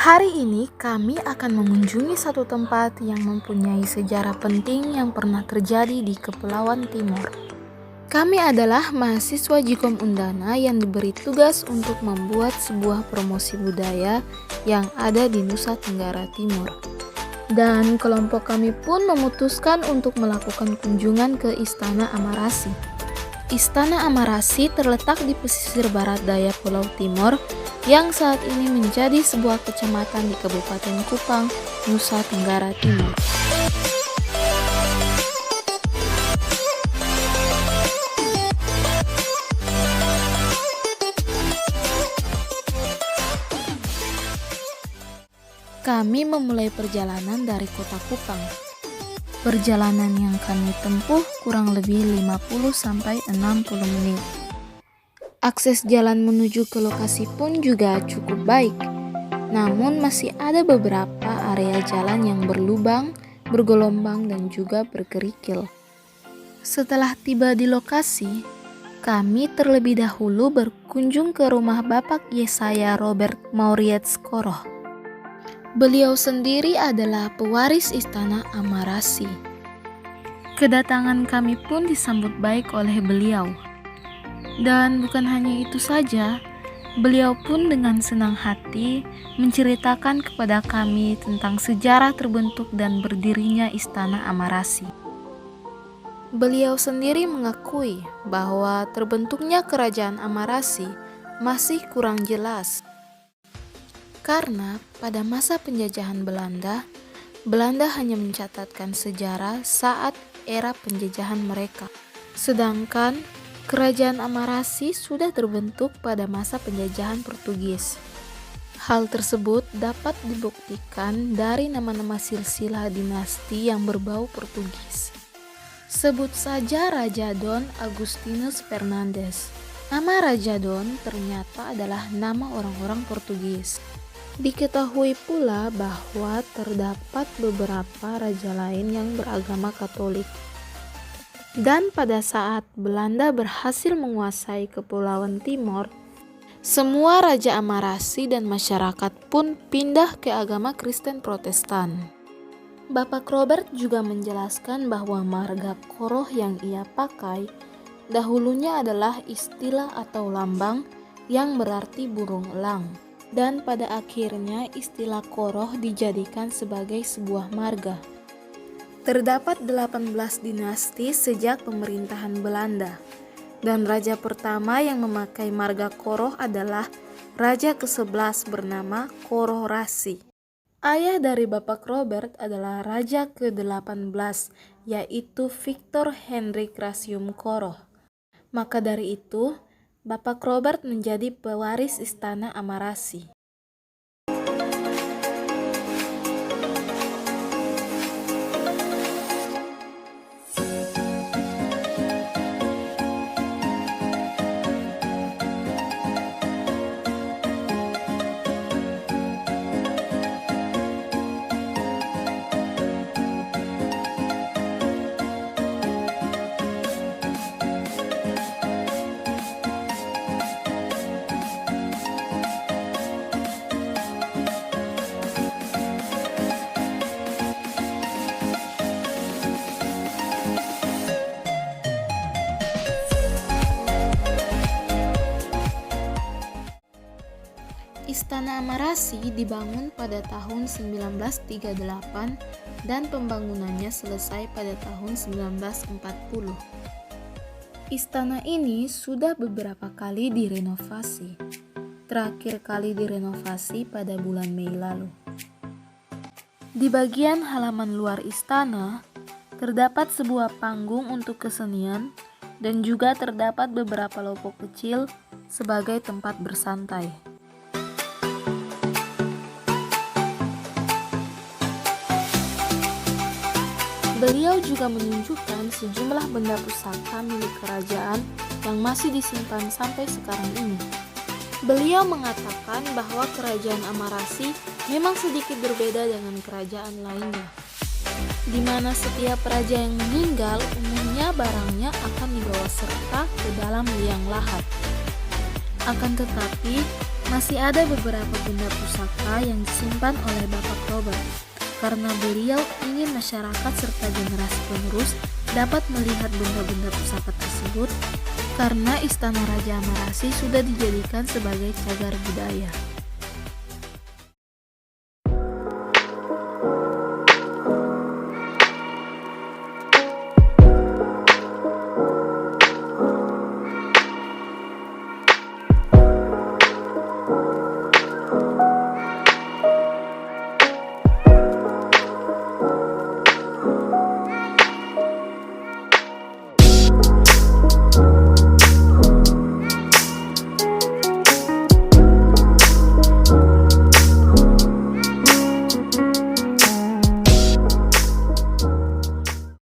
Hari ini kami akan mengunjungi satu tempat yang mempunyai sejarah penting yang pernah terjadi di Kepulauan Timor. Kami adalah mahasiswa Jikom Undana yang diberi tugas untuk membuat sebuah promosi budaya yang ada di Nusa Tenggara Timur. Dan kelompok kami pun memutuskan untuk melakukan kunjungan ke Istana Amarasi. Istana Amarasi terletak di pesisir barat daya Pulau Timor yang saat ini menjadi sebuah kecamatan di Kabupaten Kupang, Nusa Tenggara Timur. Kami memulai perjalanan dari kota Kupang. Perjalanan yang kami tempuh kurang lebih 50-60 menit. Akses jalan menuju ke lokasi pun juga cukup baik. Namun masih ada beberapa area jalan yang berlubang, bergelombang dan juga berkerikil. Setelah tiba di lokasi, kami terlebih dahulu berkunjung ke rumah Bapak Yesaya Robert Mauriets Koroh. Beliau sendiri adalah pewaris Istana Amarasi. Kedatangan kami pun disambut baik oleh beliau. Dan bukan hanya itu saja, beliau pun dengan senang hati menceritakan kepada kami tentang sejarah terbentuk dan berdirinya Istana Amarasi. Beliau sendiri mengakui bahwa terbentuknya Kerajaan Amarasi masih kurang jelas. Karena pada masa penjajahan Belanda, Belanda hanya mencatatkan sejarah saat era penjajahan mereka. Sedangkan Kerajaan Amarasi sudah terbentuk pada masa penjajahan Portugis. Hal tersebut dapat dibuktikan dari nama-nama silsilah dinasti yang berbau Portugis. Sebut saja Raja Dom Agustinus Fernandes. Nama Raja Dom ternyata adalah nama orang-orang Portugis. Diketahui pula bahwa terdapat beberapa raja lain yang beragama Katolik. Dan pada saat Belanda berhasil menguasai Kepulauan Timor, semua Raja Amarasi dan masyarakat pun pindah ke agama Kristen Protestan. Bapak Robert juga menjelaskan bahwa marga Koroh yang ia pakai dahulunya adalah istilah atau lambang yang berarti burung elang. Dan pada akhirnya istilah Koroh dijadikan sebagai sebuah marga. Terdapat 18 dinasti sejak pemerintahan Belanda, dan raja pertama yang memakai marga Koroh adalah raja ke-11 bernama Koroh Rasi. Ayah dari Bapak Robert adalah raja ke-18, yaitu Victor Hendrik Rasium Koroh. Maka dari itu, Bapak Robert menjadi pewaris Istana Amarasi. Istana Amarasi dibangun pada tahun 1938 dan pembangunannya selesai pada tahun 1940. Istana ini sudah beberapa kali direnovasi. Terakhir kali direnovasi pada bulan Mei lalu. Di bagian halaman luar istana, terdapat sebuah panggung untuk kesenian dan juga terdapat beberapa lopo kecil sebagai tempat bersantai. Beliau juga menunjukkan sejumlah benda pusaka milik kerajaan yang masih disimpan sampai sekarang ini. Beliau mengatakan bahwa Kerajaan Amarasi memang sedikit berbeda dengan kerajaan lainnya, di mana setiap raja yang meninggal umumnya barangnya akan dibawa serta ke dalam liang lahat. Akan tetapi, Masih ada beberapa benda pusaka yang disimpan oleh Bapak Robert, karena beliau ingin masyarakat serta generasi penerus dapat melihat benda-benda pusaka tersebut, karena Istana Raja Amarasi sudah dijadikan sebagai cagar budaya.